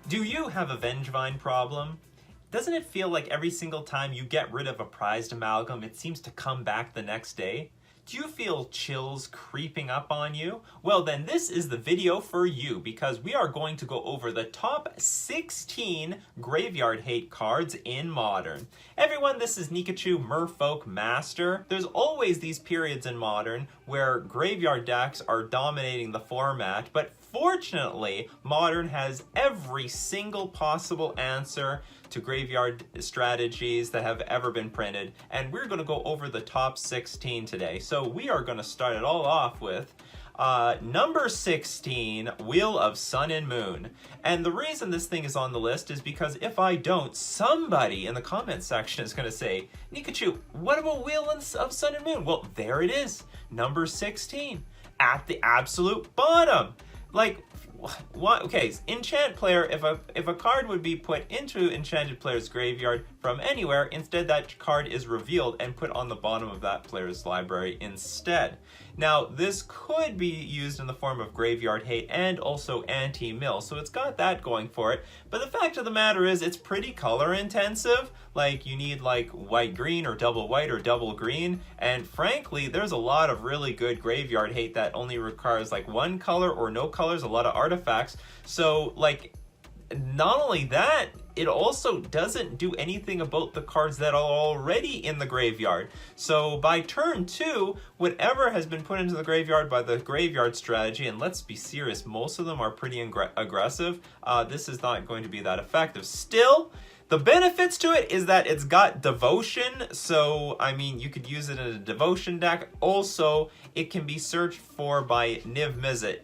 Do you have a Vengevine problem? Doesn't it feel like every single time you get rid of a prized amalgam, it seems to come back the next day? Do you feel chills creeping up on you? Well then this is the video for you, because we are going to go over the top 16 graveyard hate cards in Modern. Everyone, this is Nikachu, Merfolk Master. There's always these periods in Modern where graveyard decks are dominating the format, but fortunately, Modern has every single possible answer to graveyard strategies that have ever been printed, and we're going to go over the top 16 today. So we are going to start it all off with number 16, Wheel of Sun and Moon. And the reason this thing is on the list is because if I don't, somebody in the comment section is going to say, Nikachu, what about Wheel of Sun and Moon? Well, there it is, number 16, at the absolute bottom. Like, what? Okay, enchant player, if a card would be put into enchanted player's graveyard from anywhere, instead that card is revealed and put on the bottom of that player's library instead. Now, this could be used in the form of graveyard hate and also anti-mill, so it's got that going for it. But the fact of the matter is, it's pretty color intensive. Like, you need like white-green or double white or double green, and frankly, there's a lot of really good graveyard hate that only requires like one color or no colors, a lot of artifacts. So, like, not only that, it also doesn't do anything about the cards that are already in the graveyard. So by turn 2, whatever has been put into the graveyard by the graveyard strategy, and let's be serious, most of them are pretty aggressive, this is not going to be that effective. Still, the benefits to it is that it's got devotion, so I mean you could use it in a devotion deck. Also, it can be searched for by Niv Mizzet.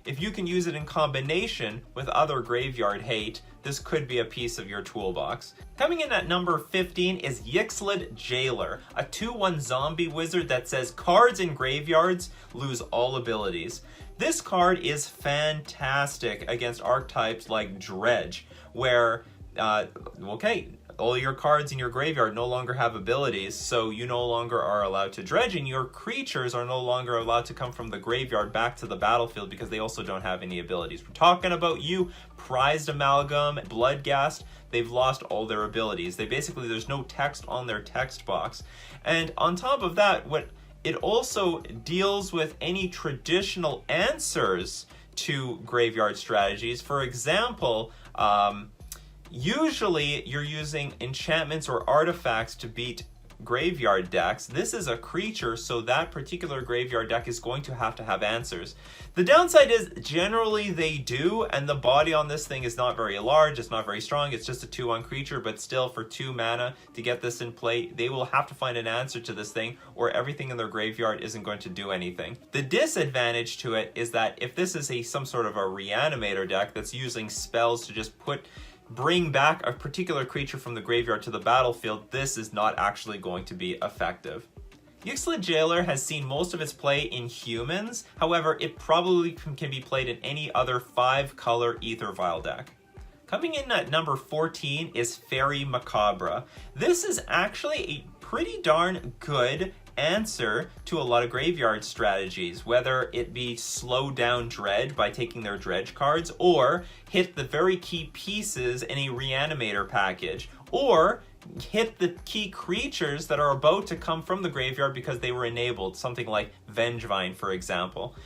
If you can use it in combination with other graveyard hate, this could be a piece of your toolbox. Coming in at number 15 is Uxlid Jailer, a 2/1 zombie wizard that says cards in graveyards lose all abilities. This card is fantastic against archetypes like Dredge, where, okay, all your cards in your graveyard no longer have abilities, so you no longer are allowed to dredge, and your creatures are no longer allowed to come from the graveyard back to the battlefield because they also don't have any abilities. We're talking about you, Prized Amalgam, Bloodghast. They've lost all their abilities. There's no text on their text box. And on top of that, it also deals with any traditional answers to graveyard strategies. For example, usually you're using enchantments or artifacts to beat graveyard decks. This is a creature, so that particular graveyard deck is going to have answers. The downside is generally they do, and the body on this thing is not very large, it's not very strong, it's just a 2/1 creature, but still for 2 mana to get this in play, they will have to find an answer to this thing, or everything in their graveyard isn't going to do anything. The disadvantage to it is that if this is some sort of a reanimator deck that's using spells to just bring back a particular creature from the graveyard to the battlefield, this is not actually going to be effective. Uxlid Jailer has seen most of its play in humans, however, it probably can be played in any other 5-color Aether Vial deck. Coming in at number 14 is Fairy Macabre. This is actually a pretty darn good answer to a lot of graveyard strategies, whether it be slow down Dredge by taking their Dredge cards, or hit the very key pieces in a Reanimator package, or hit the key creatures that are about to come from the graveyard because they were enabled, something like Vengevine, for example.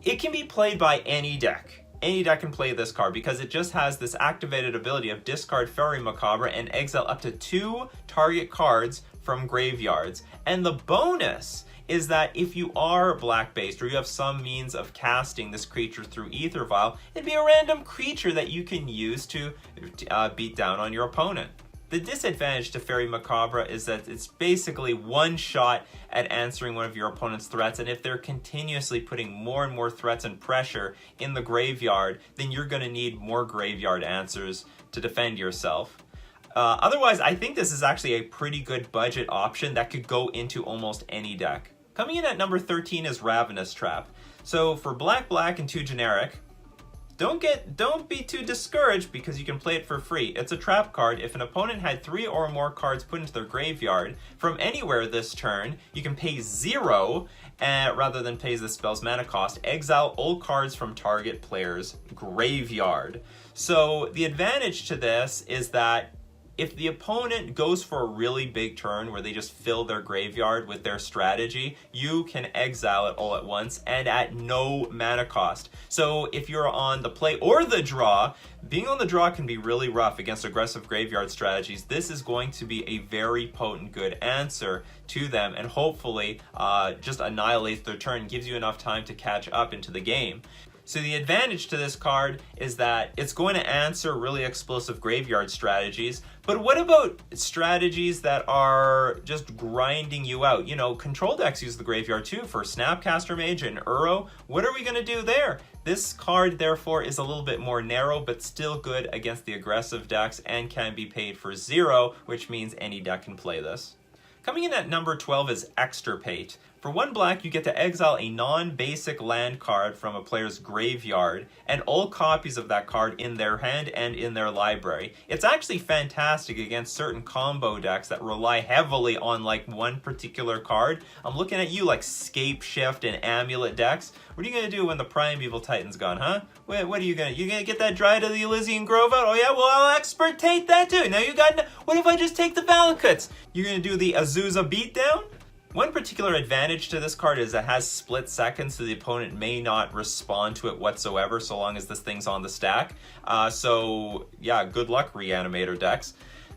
It can be played by any deck. Any deck can play this card because it just has this activated ability of discard Fairy Macabre and exile up to 2 target cards from graveyards. And the bonus is that if you are black-based or you have some means of casting this creature through Aether Vial, it'd be a random creature that you can use to beat down on your opponent. The disadvantage to Fairy Macabre is that it's basically one shot at answering one of your opponent's threats, and if they're continuously putting more and more threats and pressure in the graveyard, then you're going to need more graveyard answers to defend yourself. Otherwise, I think this is actually a pretty good budget option that could go into almost any deck. Coming in at number 13 is Ravenous Trap. So for black and 2 generic, don't be too discouraged because you can play it for free. It's a trap card. If an opponent had 3 or more cards put into their graveyard from anywhere this turn, you can pay 0 rather than pays the spell's mana cost, exile all cards from target player's graveyard. So the advantage to this is that if the opponent goes for a really big turn where they just fill their graveyard with their strategy, you can exile it all at once and at no mana cost. So if you're on the play or the draw, being on the draw can be really rough against aggressive graveyard strategies. This is going to be a very potent good answer to them, and hopefully just annihilates their turn, gives you enough time to catch up into the game. So the advantage to this card is that it's going to answer really explosive graveyard strategies. But what about strategies that are just grinding you out? You know, control decks use the graveyard too for Snapcaster Mage and Uro. What are we going to do there? This card, therefore, is a little bit more narrow, but still good against the aggressive decks and can be paid for 0, which means any deck can play this. Coming in at number 12 is Extirpate. For 1 black, you get to exile a non-basic land card from a player's graveyard and all copies of that card in their hand and in their library. It's actually fantastic against certain combo decks that rely heavily on like one particular card. I'm looking at you like Scape Shift and Amulet decks. What are you going to do when the Primeval Titan's gone, huh? What are you going to get that Dryad of the Elysian Grove out? Oh yeah, well I'll Extirpate that too. Now you got, what if I just take the Valakuts? You're going to do the Azusa beatdown? One particular advantage to this card is it has split seconds, so the opponent may not respond to it whatsoever so long as this thing's on the stack. So yeah, good luck Reanimator decks.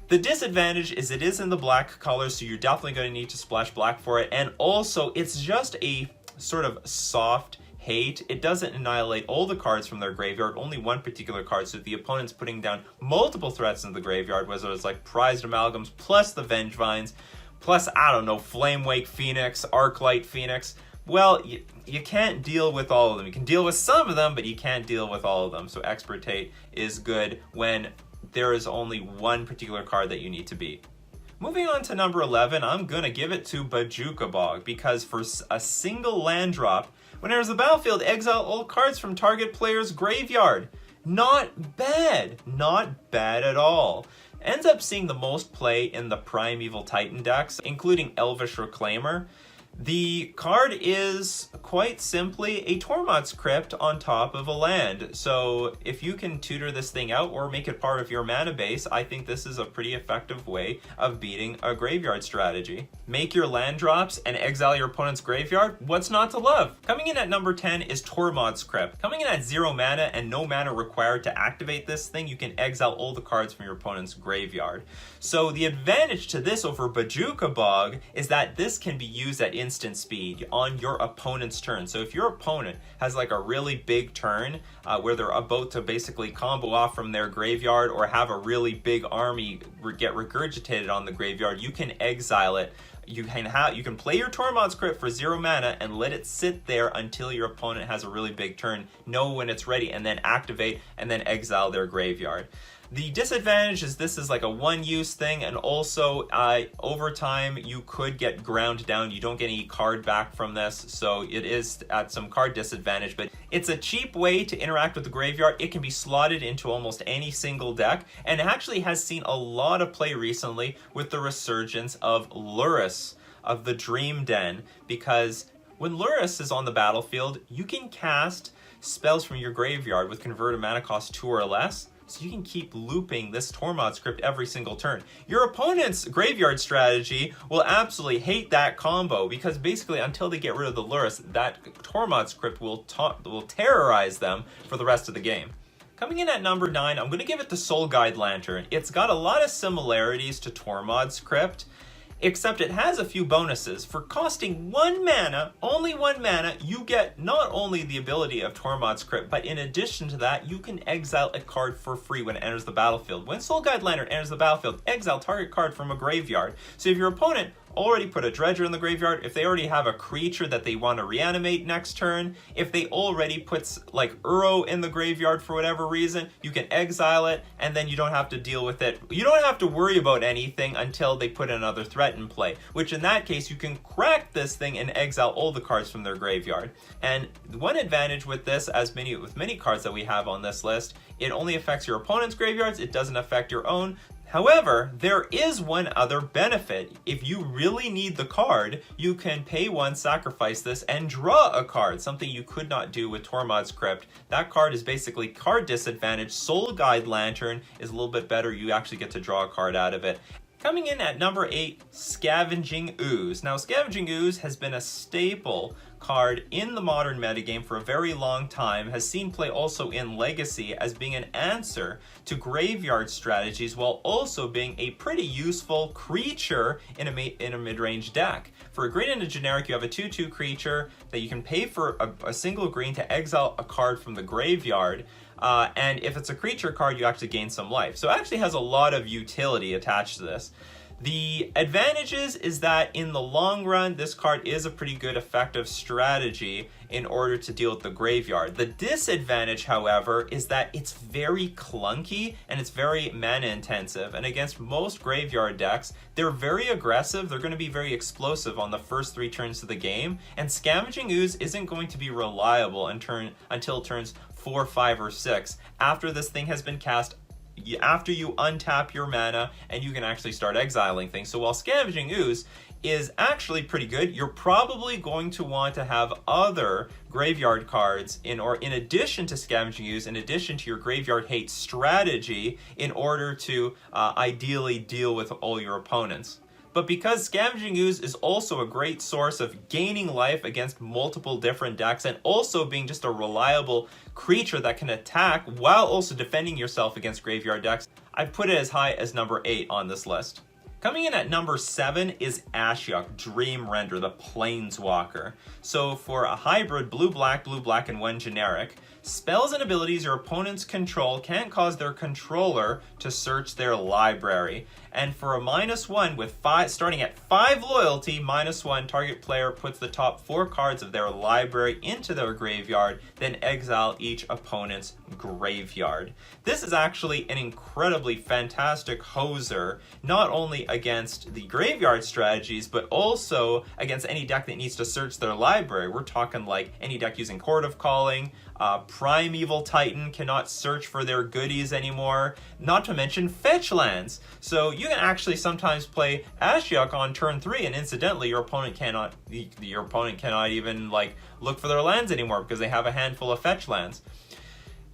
The disadvantage is it is in the black color, so you're definitely going to need to splash black for it, and also it's just a sort of soft hate. It doesn't annihilate all the cards from their graveyard, only one particular card, so if the opponent's putting down multiple threats in the graveyard, whether it's like Prized Amalgams plus the Vengevines, plus, I don't know, Flamewake Phoenix, Arclight Phoenix. Well, you can't deal with all of them. You can deal with some of them, but you can't deal with all of them. So Extirpate is good when there is only one particular card that you need to beat. Moving on to number 11, I'm going to give it to Bajuka Bog, because for a single land drop, when it enters the battlefield, exile all cards from target player's graveyard. Not bad. Not bad at all. Ends up seeing the most play in the Primeval Titan decks, including Elvish Reclaimer. The card is quite simply a Torment Script on top of a land. So if you can tutor this thing out or make it part of your mana base, I think this is a pretty effective way of beating a graveyard strategy. Make your land drops and exile your opponent's graveyard. What's not to love? Coming in at number 10 is Torment Script. Coming in at 0 mana and no mana required to activate this thing, you can exile all the cards from your opponent's graveyard. So the advantage to this over Bajuka Bog is that this can be used at instant speed on your opponent's turn. So if your opponent has like a really big turn where they're about to basically combo off from their graveyard or have a really big army get regurgitated on the graveyard, you can exile it. You can play your Torment Script for 0 mana and let it sit there until your opponent has a really big turn, know when it's ready, and then activate and then exile their graveyard. The disadvantage is this is like a one-use thing, and also over time you could get ground down. You don't get any card back from this, so it is at some card disadvantage, but it's a cheap way to interact with the graveyard. It can be slotted into almost any single deck, and it actually has seen a lot of play recently with the resurgence of Lurrus, of the Dream Den, because when Lurrus is on the battlefield, you can cast spells from your graveyard with converted mana cost 2 or less, so you can keep looping this Torment Script every single turn. Your opponent's graveyard strategy will absolutely hate that combo, because basically until they get rid of the Lurrus, that Torment Script will terrorize them for the rest of the game. Coming in at number 9, I'm going to give it to Soul Guide Lantern. It's got a lot of similarities to Torment Script, except it has a few bonuses. For costing 1 mana, only 1 mana, you get not only the ability of Torment Script, but in addition to that, you can exile a card for free when it enters the battlefield. When Soul Guide Lantern enters the battlefield, exile target card from a graveyard. So if your opponent already put a Dredger in the graveyard, if they already have a creature that they want to reanimate next turn, if they already put like Uro in the graveyard for whatever reason, you can exile it and then you don't have to deal with it. You don't have to worry about anything until they put another threat in play, which in that case you can crack this thing and exile all the cards from their graveyard. And one advantage with this, as with many cards that we have on this list, it only affects your opponent's graveyards, it doesn't affect your own. However, there is one other benefit. If you really need the card, you can pay one, sacrifice this, and draw a card, something you could not do with Torment Script. That card is basically card disadvantage. Soul Guide Lantern is a little bit better. You actually get to draw a card out of it. Coming in at number 8, Scavenging Ooze. Now, Scavenging Ooze has been a staple card in the modern metagame for a very long time, has seen play also in Legacy as being an answer to graveyard strategies, while also being a pretty useful creature in a mid-range deck. For a green and a generic, you have a 2/2 creature that you can pay for a single green to exile a card from the graveyard. And if it's a creature card, you actually gain some life. So it actually has a lot of utility attached to this. The advantages is that in the long run, this card is a pretty good effective strategy in order to deal with the graveyard. The disadvantage, however, is that it's very clunky and it's very mana intensive. And against most graveyard decks, they're very aggressive. They're going to be very explosive on the first 3 turns of the game. And Scavenging Ooze isn't going to be reliable until turns 4, 5, or 6. After this thing has been cast, after you untap your mana, and you can actually start exiling things. So while Scavenging Ooze is actually pretty good, you're probably going to want to have other graveyard cards in addition to Scavenging Ooze, in addition to your graveyard hate strategy, in order to ideally deal with all your opponents. But because Scavenging Ooze is also a great source of gaining life against multiple different decks, and also being just a reliable creature that can attack while also defending yourself against graveyard decks, I've put it as high as number 8 on this list. Coming in at number 7 is Ashyoc Dream Render, the Planeswalker. So for a hybrid blue, black, and 1 generic, spells and abilities your opponents control can't cause their controller to search their library. And for a -1 with starting at 5 loyalty, -1, target player puts the top 4 cards of their library into their graveyard, then exile each opponent's graveyard. This is actually an incredibly fantastic hoser, not only against the graveyard strategies, but also against any deck that needs to search their library. We're talking like any deck using Court of Calling, Primeval Titan cannot search for their goodies anymore, not to mention fetch lands. So you can actually sometimes play Ashyoc on turn 3, and incidentally your opponent cannot even like look for their lands anymore because they have a handful of fetch lands.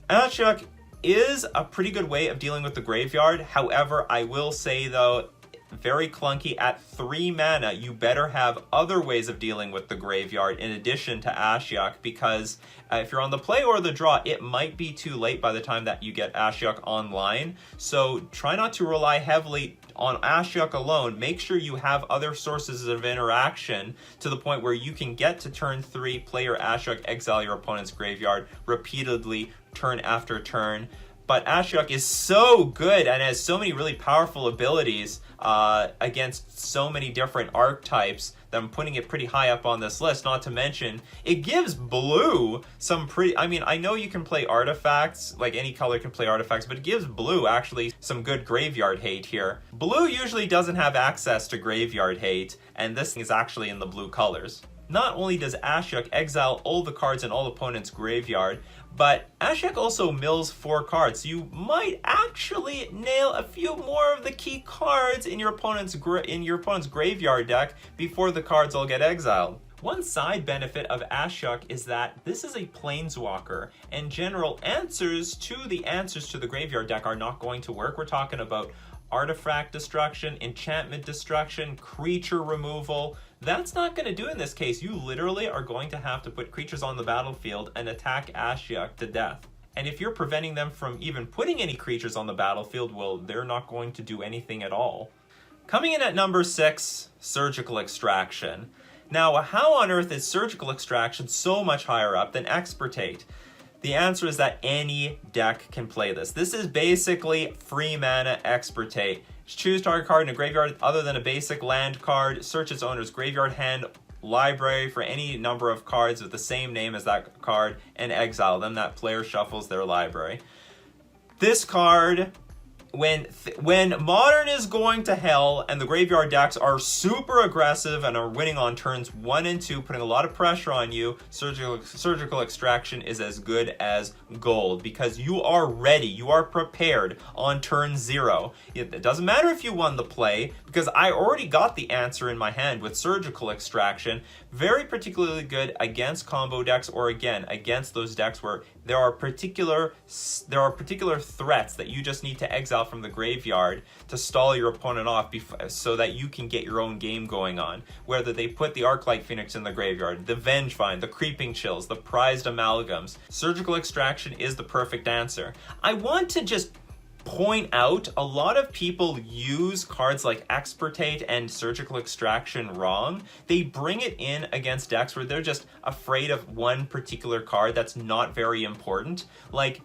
Ashyoc is a pretty good way of dealing with the graveyard. However, I will say though, very clunky. At 3 mana, you better have other ways of dealing with the graveyard in addition to Ashyoc, because if you're on the play or the draw, it might be too late by the time that you get Ashyoc online. So try not to rely heavily on Ashyoc alone. Make sure you have other sources of interaction to the point where you can get to turn 3, play your Ashyoc, exile your opponent's graveyard repeatedly, turn after turn. But Ashyoc is so good and has so many really powerful abilities against so many different archetypes that I'm putting it pretty high up on this list. Not to mention, it gives blue some pretty... I mean, I know you can play artifacts, like any color can play artifacts, but it gives blue actually some good graveyard hate here. Blue usually doesn't have access to graveyard hate, and this is actually in the blue colors. Not only does Ashyoc exile all the cards in all opponents' graveyard, but Ashyoc also mills 4 cards, so you might actually nail a few more of the key cards in your opponent's graveyard deck before the cards all get exiled. One side benefit of Ashyoc is that this is a planeswalker, and general answers to the graveyard deck are not going to work. We're talking about artifact destruction, enchantment destruction, creature removal. That's not going to do in this case. You literally are going to have to put creatures on the battlefield and attack Ashyoc to death. And if you're preventing them from even putting any creatures on the battlefield, well, they're not going to do anything at all. Coming in at number 6, Surgical Extraction. Now, how on earth is Surgical Extraction so much higher up than Extirpate? The answer is that any deck can play this. This is basically free mana Extirpate. Choose target card in a graveyard other than a basic land card. Search its owner's graveyard, hand, library for any number of cards with the same name as that card and exile them. That player shuffles their library. This card when Modern is going to hell and the graveyard decks are super aggressive and are winning on turns 1 and 2, putting a lot of pressure on you, Surgical Extraction is as good as gold because you are ready, you are prepared on turn 0. It doesn't matter if you won the play because I already got the answer in my hand with Surgical Extraction. Very particularly good against combo decks, or again against those decks where there are particular threats that you just need to exile from the graveyard to stall your opponent off so that you can get your own game going on. Whether they put the Arclight Phoenix in the graveyard, the Vengevine, the Creeping Chills, the Prized Amalgams, Surgical Extraction is the perfect answer. I want to just point out a lot of people use cards like Extirpate and Surgical Extraction wrong. They bring it in against decks where they're just afraid of one particular card that's not very important, like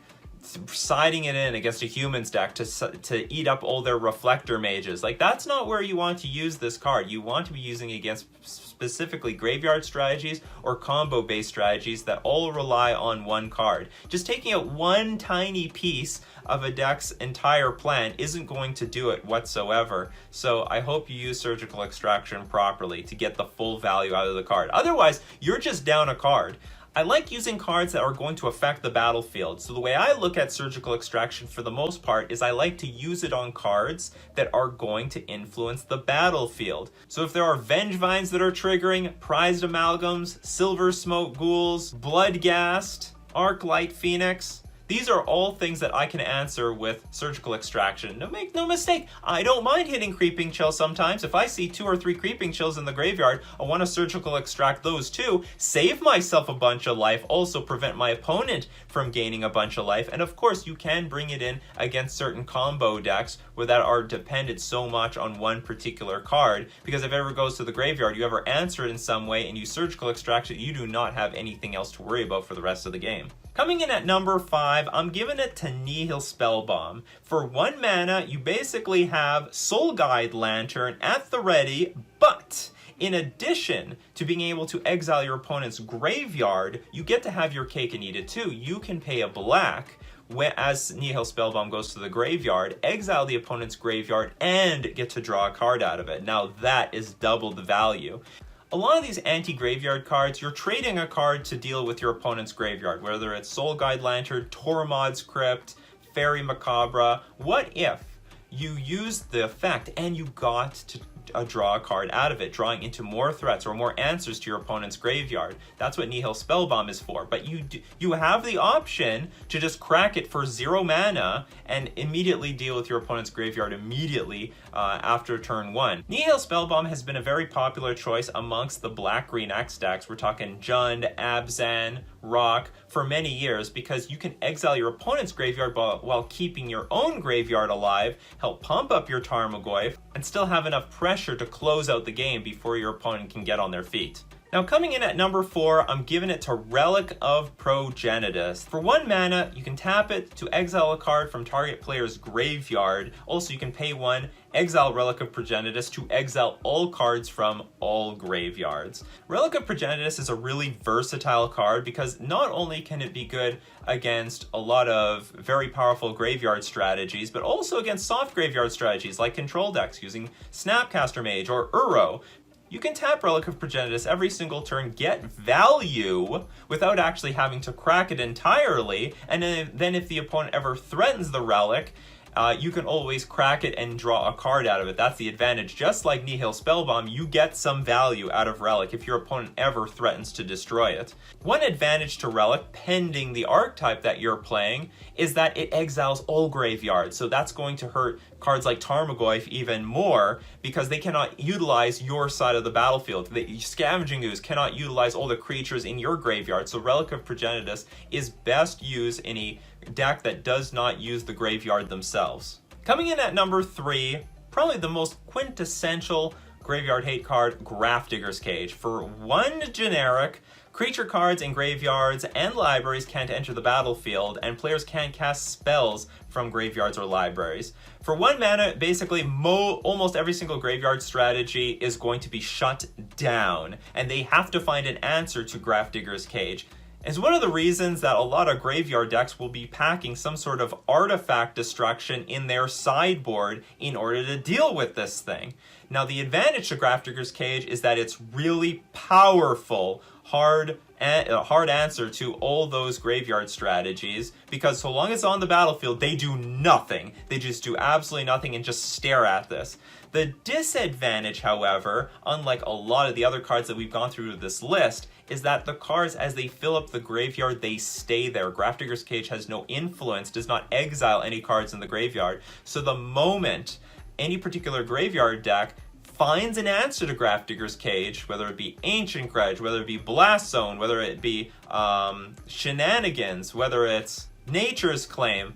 siding it in against a humans deck to eat up all their Reflector Mages. Like, that's not where you want to use this card. You want to be using it against specifically graveyard strategies or combo based strategies that all rely on one card. Just taking out one tiny piece of a deck's entire plan isn't going to do it whatsoever. So I hope you use Surgical Extraction properly to get the full value out of the card. Otherwise, you're just down a card. I like using cards that are going to affect the battlefield. So the way I look at Surgical Extraction for the most part is I like to use it on cards that are going to influence the battlefield. So if there are Vengevines that are triggering, Prized Amalgams, Silver Smoke Ghouls, Bloodghast, Arclight Phoenix, these are all things that I can answer with Surgical Extraction. Now make no mistake, I don't mind hitting Creeping Chill sometimes. If I see 2 or 3 Creeping Chills in the graveyard, I want to Surgical Extract those too, save myself a bunch of life, also prevent my opponent from gaining a bunch of life. And of course, you can bring it in against certain combo decks where that are dependent so much on one particular card, because if it ever goes to the graveyard, you ever answer it in some way and you Surgical Extract it, you do not have anything else to worry about for the rest of the game. Coming in at number 5, I'm giving it to Nihil Spellbomb. For 1 mana, you basically have Soul Guide Lantern at the ready, but in addition to being able to exile your opponent's graveyard, you get to have your cake and eat it too. You can pay a black as Nihil Spellbomb goes to the graveyard, exile the opponent's graveyard, and get to draw a card out of it. Now that is double the value. A lot of these anti-graveyard cards, you're trading a card to deal with your opponent's graveyard, whether it's Soul Guide Lantern, Torment Script, Fairy Macabre. What if you used the effect and you got to draw a card out of it, drawing into more threats or more answers to your opponent's graveyard? That's what Nihil Spellbomb is for. But you have the option to just crack it for 0 mana and immediately deal with your opponent's graveyard immediately after turn 1. Nihil Spellbomb has been a very popular choice amongst the black-green X decks. We're talking Jund, Abzan, Rock for many years, because you can exile your opponent's graveyard while keeping your own graveyard alive, help pump up your Tarmogoyf, and still have enough pressure to close out the game before your opponent can get on their feet. Now coming in at number 4, I'm giving it to Relic of Progenitus. For 1 mana, you can tap it to exile a card from target player's graveyard. Also, you can pay 1, exile Relic of Progenitus to exile all cards from all graveyards. Relic of Progenitus is a really versatile card because not only can it be good against a lot of very powerful graveyard strategies, but also against soft graveyard strategies like control decks using Snapcaster Mage or Uro. You can tap Relic of Progenitus every single turn, get value without actually having to crack it entirely, and then if the opponent ever threatens the relic, you can always crack it and draw a card out of it. That's the advantage. Just like Nihil Spellbomb, you get some value out of Relic if your opponent ever threatens to destroy it. One advantage to Relic, pending the archetype that you're playing, is that it exiles all graveyards. So that's going to hurt cards like Tarmogoyf even more because they cannot utilize your side of the battlefield. The Scavenging Ooze cannot utilize all the creatures in your graveyard. So Relic of Progenitus is best used in a deck that does not use the graveyard themselves. Coming in at number 3, probably the most quintessential graveyard hate card, Grafdigger's Cage. For 1 generic, creature cards in graveyards and libraries can't enter the battlefield, and players can't cast spells from graveyards or libraries. For 1 mana, basically almost every single graveyard strategy is going to be shut down, and they have to find an answer to Grafdigger's Cage. It's one of the reasons that a lot of graveyard decks will be packing some sort of artifact destruction in their sideboard in order to deal with this thing. Now, the advantage to Grafdigger's Cage is that it's really powerful, hard answer to all those graveyard strategies, because so long as it's on the battlefield, they do nothing. They just do absolutely nothing and just stare at this. The disadvantage, however, unlike a lot of the other cards that we've gone through with this list, is that the cards, as they fill up the graveyard, they stay there. Grafdigger's Cage has no influence, does not exile any cards in the graveyard. So the moment any particular graveyard deck finds an answer to Grafdigger's Cage, whether it be Ancient Grudge, whether it be Blast Zone, whether it be Shenanigans, whether it's Nature's Claim,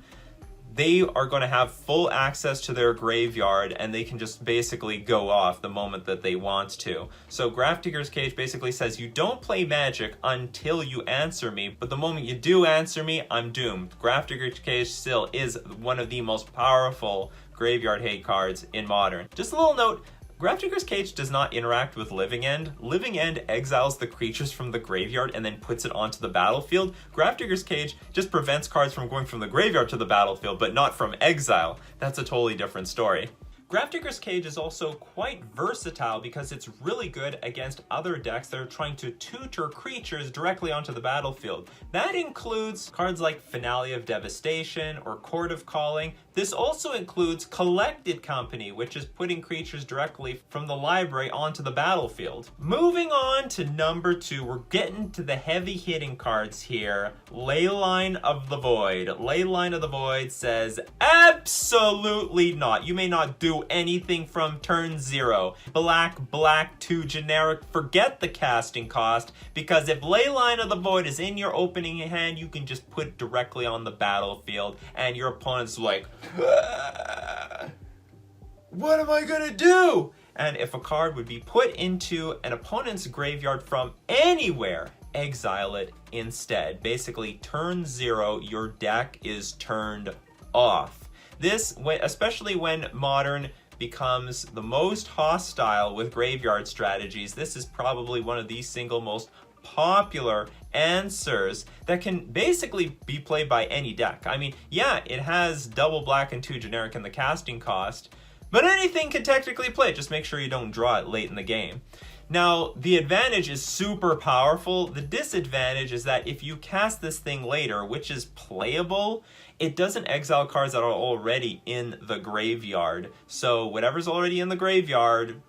they are going to have full access to their graveyard, and they can just basically go off the moment that they want to. So Grafdigger's Cage basically says you don't play Magic until you answer me, but the moment you do answer me, I'm doomed. Grafdigger's Cage still is one of the most powerful graveyard hate cards in Modern. Just a little note, Grafdigger's Cage does not interact with Living End. Living End exiles the creatures from the graveyard and then puts it onto the battlefield. Grafdigger's Cage just prevents cards from going from the graveyard to the battlefield, but not from exile. That's a totally different story. Grafdigger's Cage is also quite versatile because it's really good against other decks that are trying to tutor creatures directly onto the battlefield. That includes cards like Finale of Devastation or Court of Calling. This also includes Collected Company, which is putting creatures directly from the library onto the battlefield. Moving on to number 2, we're getting to the heavy hitting cards here. Leyline of the Void. Leyline of the Void says absolutely not. You may not do anything from turn 0. Black 2 generic, forget the casting cost, because if Leyline of the Void is in your opening hand, you can just put it directly on the battlefield, and your opponent's like, what am I gonna do? And if a card would be put into an opponent's graveyard from anywhere, exile it instead. Basically, turn 0, your deck is turned off. This, especially when Modern becomes the most hostile with graveyard strategies, this is probably one of the single most popular answers that can basically be played by any deck. I mean, yeah, it has double black and 2 generic in the casting cost, but anything can technically play it. Just make sure you don't draw it late in the game. Now, the advantage is super powerful. The disadvantage is that if you cast this thing later, which is playable, it doesn't exile cards that are already in the graveyard. So whatever's already in the graveyard,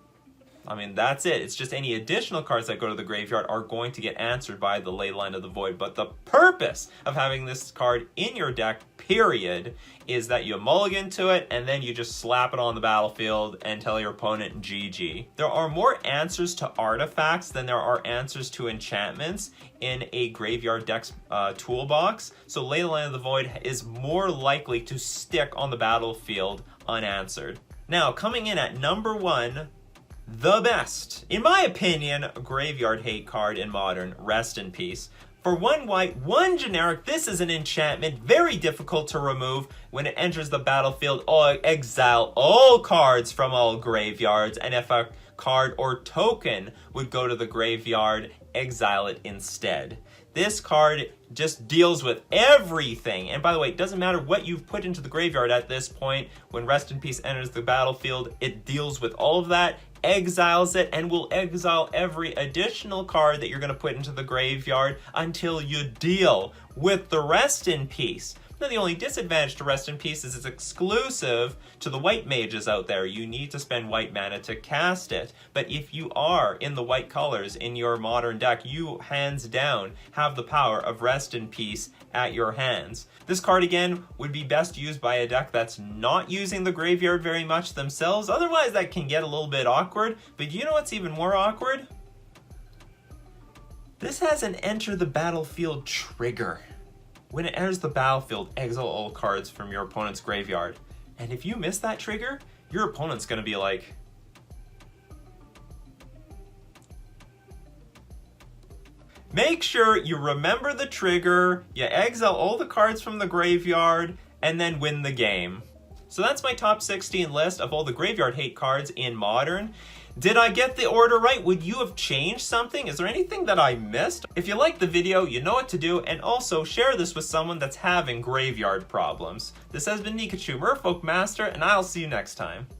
I mean, that's it. It's just any additional cards that go to the graveyard are going to get answered by the Leyline of the Void. But the purpose of having this card in your deck, period, is that you mulligan to it and then you just slap it on the battlefield and tell your opponent GG. There are more answers to artifacts than there are answers to enchantments in a graveyard deck's toolbox. So Leyline of the Void is more likely to stick on the battlefield unanswered. Now, coming in at number 1, the best, in my opinion, graveyard hate card in Modern, Rest in Peace. For 1 white, 1 generic, this is an enchantment, very difficult to remove. When it enters the battlefield, exile all cards from all graveyards, and if a card or token would go to the graveyard, exile it instead. This card just deals with everything. And by the way, it doesn't matter what you've put into the graveyard at this point. When Rest in Peace enters the battlefield, it deals with all of that, exiles it, and will exile every additional card that you're going to put into the graveyard until you deal with the Rest in Peace. Now, the only disadvantage to Rest in Peace is it's exclusive to the white mages out there. You need to spend white mana to cast it. But if you are in the white colors in your Modern deck, you hands down have the power of Rest in Peace at your hands. This card, again, would be best used by a deck that's not using the graveyard very much themselves. Otherwise, that can get a little bit awkward. But you know what's even more awkward? This has an enter the battlefield trigger. When it enters the battlefield, exile all cards from your opponent's graveyard. And if you miss that trigger, your opponent's going to be like, make sure you remember the trigger, you exile all the cards from the graveyard, and then win the game. So that's my top 16 list of all the graveyard hate cards in Modern. Did I get the order right? Would you have changed something? Is there anything that I missed? If you liked the video, you know what to do, and also share this with someone that's having graveyard problems. This has been Nikachu, Merfolk Master, and I'll see you next time.